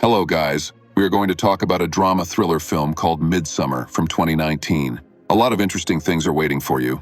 Hello guys, we are going to talk about a drama thriller film called Midsommar from 2019. A lot of interesting things are waiting for you.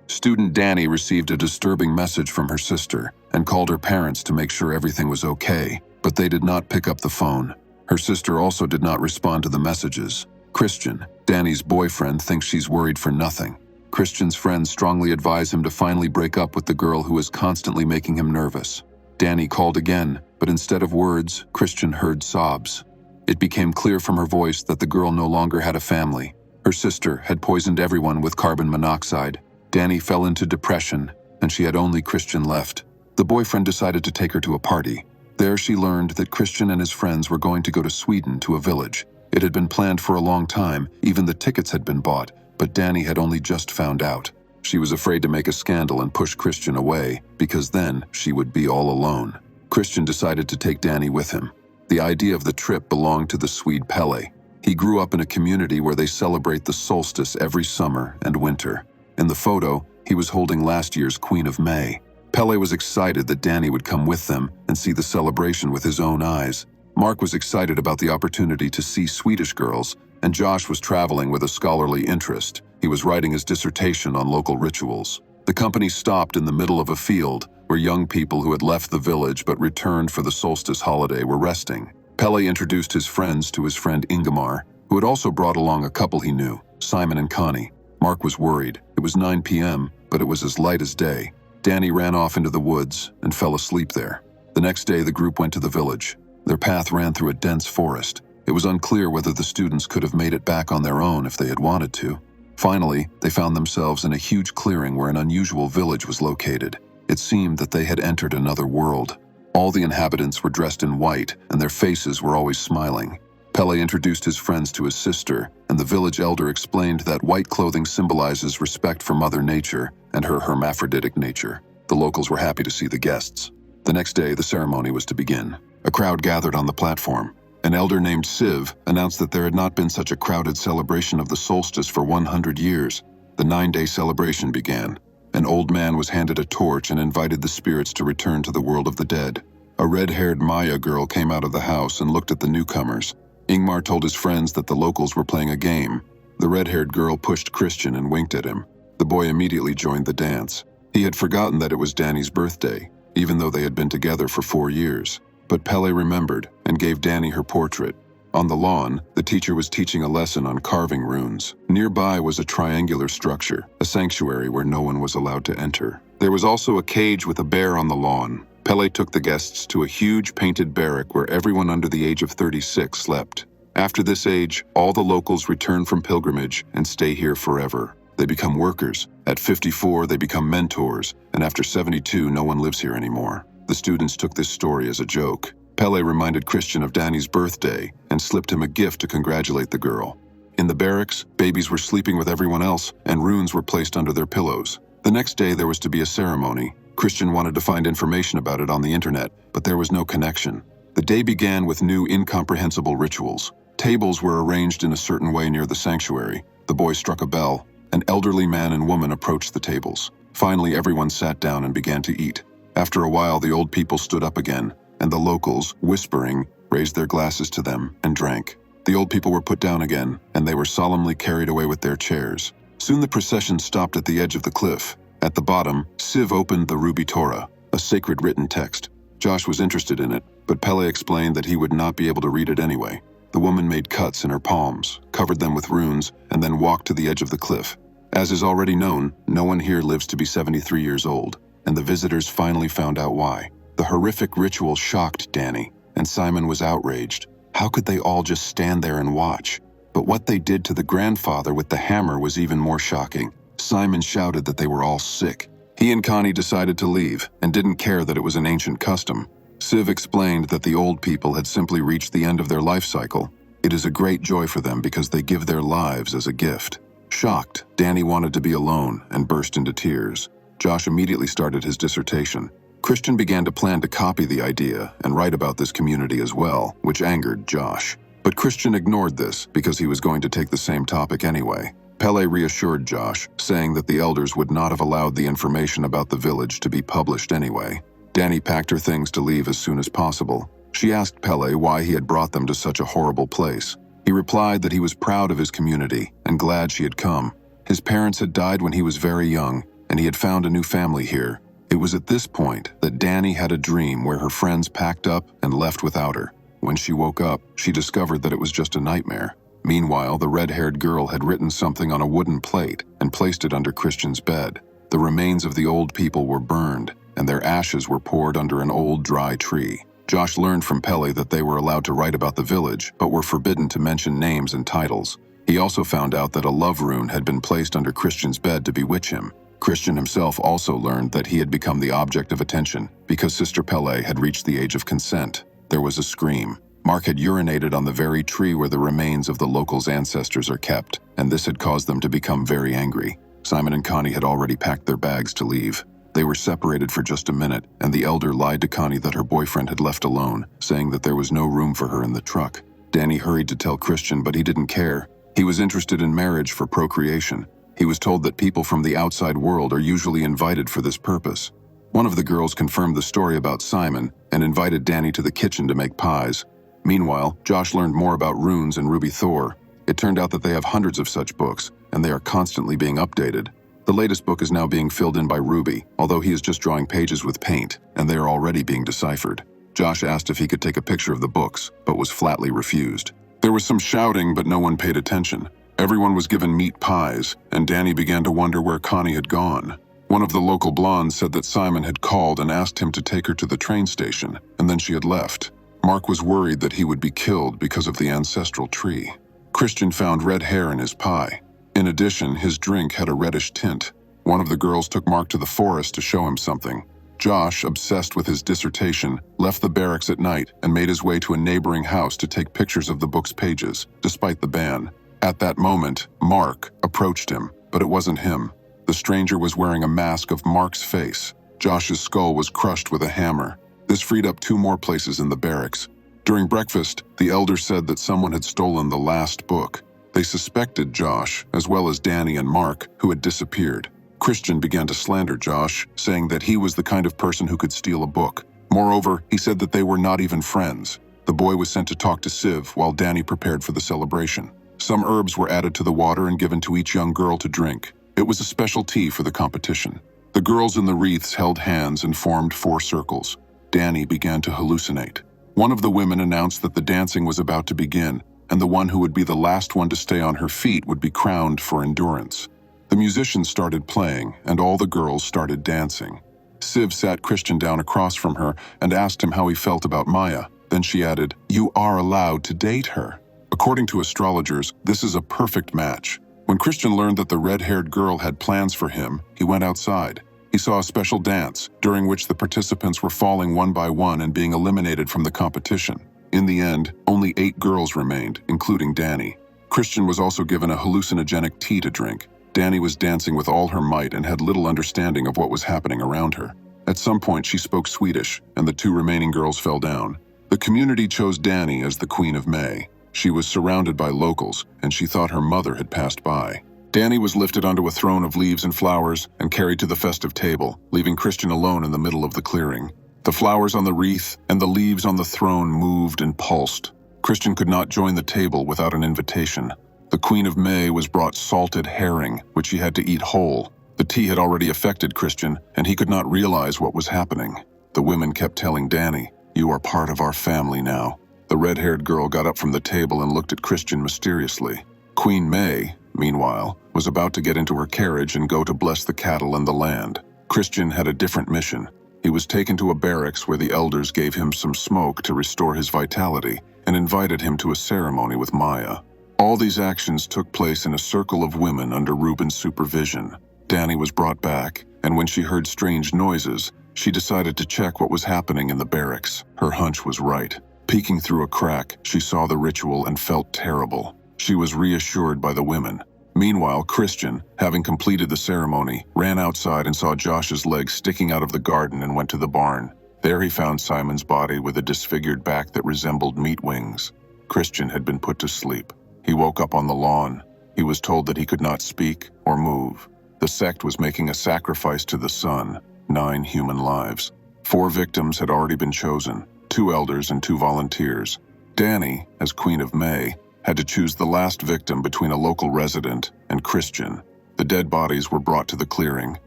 Student Danny received a disturbing message from her sister and called her parents to make sure everything was okay, but they did not pick up the phone. Her sister also did not respond to the messages. Christian, Danny's boyfriend, thinks she's worried for nothing. Christian's friends strongly advise him to finally break up with the girl who is constantly making him nervous. Danny called again, but instead of words, Christian heard sobs. It became clear from her voice that the girl no longer had a family. Her sister had poisoned everyone with carbon monoxide. Danny fell into depression, and she had only Christian left. The boyfriend decided to take her to a party. There she learned that Christian and his friends were going to go to Sweden to a village. It had been planned for a long time, even the tickets had been bought, but Danny had only just found out. She was afraid to make a scandal and push Christian away, because then she would be all alone. Christian decided to take Danny with him. The idea of the trip belonged to the Swede Pelle. He grew up in a community where they celebrate the solstice every summer and winter. In the photo, he was holding last year's Queen of May. Pelle was excited that Danny would come with them and see the celebration with his own eyes. Mark was excited about the opportunity to see Swedish girls, and Josh was traveling with a scholarly interest. He was writing his dissertation on local rituals. The company stopped in the middle of a field where young people who had left the village but returned for the solstice holiday were resting. Pelle introduced his friends to his friend Ingemar, who had also brought along a couple he knew, Simon and Connie. Mark was worried. It was 9 p.m., but it was as light as day. Danny ran off into the woods and fell asleep there. The next day, the group went to the village. Their path ran through a dense forest. It was unclear whether the students could have made it back on their own if they had wanted to. Finally, they found themselves in a huge clearing where an unusual village was located. It seemed that they had entered another world. All the inhabitants were dressed in white, and their faces were always smiling. Pelle introduced his friends to his sister, and the village elder explained that white clothing symbolizes respect for Mother Nature and her hermaphroditic nature. The locals were happy to see the guests. The next day, the ceremony was to begin. A crowd gathered on the platform. An elder named Siv announced that there had not been such a crowded celebration of the solstice for 100 years. The 9-day celebration began. An old man was handed a torch and invited the spirits to return to the world of the dead. A red-haired Maya girl came out of the house and looked at the newcomers. Ingmar told his friends that the locals were playing a game. The red-haired girl pushed Christian and winked at him. The boy immediately joined the dance. He had forgotten that it was Danny's birthday, even though they had been together for 4 years. But Pelle remembered and gave Danny her portrait. On the lawn, the teacher was teaching a lesson on carving runes. Nearby was a triangular structure, a sanctuary where no one was allowed to enter. There was also a cage with a bear on the lawn. Pelle took the guests to a huge painted barrack where everyone under the age of 36 slept. After this age, all the locals return from pilgrimage and stay here forever. They become workers. At 54, they become mentors, and after 72, no one lives here anymore. The students took this story as a joke. Pelle reminded Christian of Danny's birthday and slipped him a gift to congratulate the girl. In the barracks, babies were sleeping with everyone else, and runes were placed under their pillows. The next day, there was to be a ceremony. Christian wanted to find information about it on the internet, but there was no connection. The day began with new incomprehensible rituals. Tables were arranged in a certain way near the sanctuary. The boy struck a bell. An elderly man and woman approached the tables. Finally, everyone sat down and began to eat. After a while, the old people stood up again, and the locals, whispering, raised their glasses to them and drank. The old people were put down again, and they were solemnly carried away with their chairs. Soon the procession stopped at the edge of the cliff. At the bottom, Siv opened the Ruby Torah, a sacred written text. Josh was interested in it, but Pelle explained that he would not be able to read it anyway. The woman made cuts in her palms, covered them with runes, and then walked to the edge of the cliff. As is already known, no one here lives to be 73 years old, and the visitors finally found out why. The horrific ritual shocked Danny, and Simon was outraged. How could they all just stand there and watch? But what they did to the grandfather with the hammer was even more shocking. Simon shouted that they were all sick. He and Connie decided to leave, and didn't care that it was an ancient custom. Siv explained that the old people had simply reached the end of their life cycle. It is a great joy for them because they give their lives as a gift. Shocked, Danny wanted to be alone and burst into tears. Josh immediately started his dissertation. Christian began to plan to copy the idea and write about this community as well, which angered Josh. But Christian ignored this because he was going to take the same topic anyway. Pelle reassured Josh, saying that the elders would not have allowed the information about the village to be published anyway. Danny packed her things to leave as soon as possible. She asked Pele why he had brought them to such a horrible place. He replied that he was proud of his community and glad she had come. His parents had died when he was very young, and he had found a new family here. It was at this point that Danny had a dream where her friends packed up and left without her. When she woke up, she discovered that it was just a nightmare. Meanwhile, the red-haired girl had written something on a wooden plate and placed it under Christian's bed. The remains of the old people were burned, and their ashes were poured under an old dry tree. Josh learned from Pele that they were allowed to write about the village, but were forbidden to mention names and titles. He also found out that a love rune had been placed under Christian's bed to bewitch him. Christian himself also learned that he had become the object of attention because Sister Pele had reached the age of consent. There was a scream. Mark had urinated on the very tree where the remains of the locals' ancestors are kept, and this had caused them to become very angry. Simon and Connie had already packed their bags to leave. They were separated for just a minute, and the elder lied to Connie that her boyfriend had left alone, saying that there was no room for her in the truck. Danny hurried to tell Christian, but he didn't care. He was interested in marriage for procreation. He was told that people from the outside world are usually invited for this purpose. One of the girls confirmed the story about Simon and invited Danny to the kitchen to make pies. Meanwhile, Josh learned more about runes and Ruby Thor. It turned out that they have hundreds of such books, and they are constantly being updated. The latest book is now being filled in by Ruby, although he is just drawing pages with paint, and they are already being deciphered. Josh asked if he could take a picture of the books, but was flatly refused. There was some shouting, but no one paid attention. Everyone was given meat pies, and Danny began to wonder where Connie had gone. One of the local blondes said that Simon had called and asked him to take her to the train station, and then she had left. Mark was worried that he would be killed because of the ancestral tree. Christian found red hair in his pie. In addition, his drink had a reddish tint. One of the girls took Mark to the forest to show him something. Josh, obsessed with his dissertation, left the barracks at night and made his way to a neighboring house to take pictures of the book's pages, despite the ban. At that moment, Mark approached him, but it wasn't him. The stranger was wearing a mask of Mark's face. Josh's skull was crushed with a hammer. This freed up 2 more places in the barracks. During breakfast, the elder said that someone had stolen the last book. They suspected Josh, as well as Danny and Mark, who had disappeared. Christian began to slander Josh, saying that he was the kind of person who could steal a book. Moreover, he said that they were not even friends. The boy was sent to talk to Siv while Danny prepared for the celebration. Some herbs were added to the water and given to each young girl to drink. It was a special tea for the competition. The girls in the wreaths held hands and formed 4 circles. Danny began to hallucinate. One of the women announced that the dancing was about to begin, and the one who would be the last one to stay on her feet would be crowned for endurance. The musicians started playing, and all the girls started dancing. Siv sat Christian down across from her and asked him how he felt about Maya. Then she added, "You are allowed to date her." According to astrologers, this is a perfect match. When Christian learned that the red-haired girl had plans for him, he went outside. He saw a special dance, during which the participants were falling one by one and being eliminated from the competition. In the end, only 8 girls remained, including Danny. Christian was also given a hallucinogenic tea to drink. Danny was dancing with all her might and had little understanding of what was happening around her. At some point, she spoke Swedish, and the 2 remaining girls fell down. The community chose Danny as the Queen of May. She was surrounded by locals, and she thought her mother had passed by. Danny was lifted onto a throne of leaves and flowers and carried to the festive table, leaving Christian alone in the middle of the clearing. The flowers on the wreath and the leaves on the throne moved and pulsed. Christian could not join the table without an invitation. The Queen of May was brought salted herring, which he had to eat whole. The tea had already affected Christian, and he could not realize what was happening. The women kept telling Danny, "You are part of our family now." The red-haired girl got up from the table and looked at Christian mysteriously. Queen May, meanwhile, was about to get into her carriage and go to bless the cattle and the land. Christian had a different mission. He was taken to a barracks where the elders gave him some smoke to restore his vitality and invited him to a ceremony with Maya. All these actions took place in a circle of women under Ruben's supervision. Danny was brought back, and when she heard strange noises, she decided to check what was happening in the barracks. Her hunch was right. Peeking through a crack, she saw the ritual and felt terrible. She was reassured by the women. Meanwhile, Christian, having completed the ceremony, ran outside and saw Josh's legs sticking out of the garden and went to the barn. There he found Simon's body with a disfigured back that resembled meat wings. Christian had been put to sleep. He woke up on the lawn. He was told that he could not speak or move. The sect was making a sacrifice to the sun, 9 human lives. 4 victims had already been chosen. 2 elders and 2 volunteers. Danny, as Queen of May, had to choose the last victim between a local resident and Christian. The dead bodies were brought to the clearing.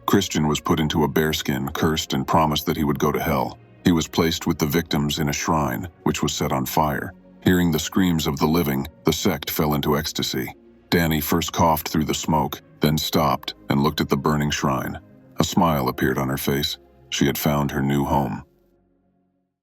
Christian was put into a bearskin, cursed, and promised that he would go to hell. He was placed with the victims in a shrine, which was set on fire. Hearing the screams of the living, the sect fell into ecstasy. Danny first coughed through the smoke, then stopped and looked at the burning shrine. A smile appeared on her face. She had found her new home.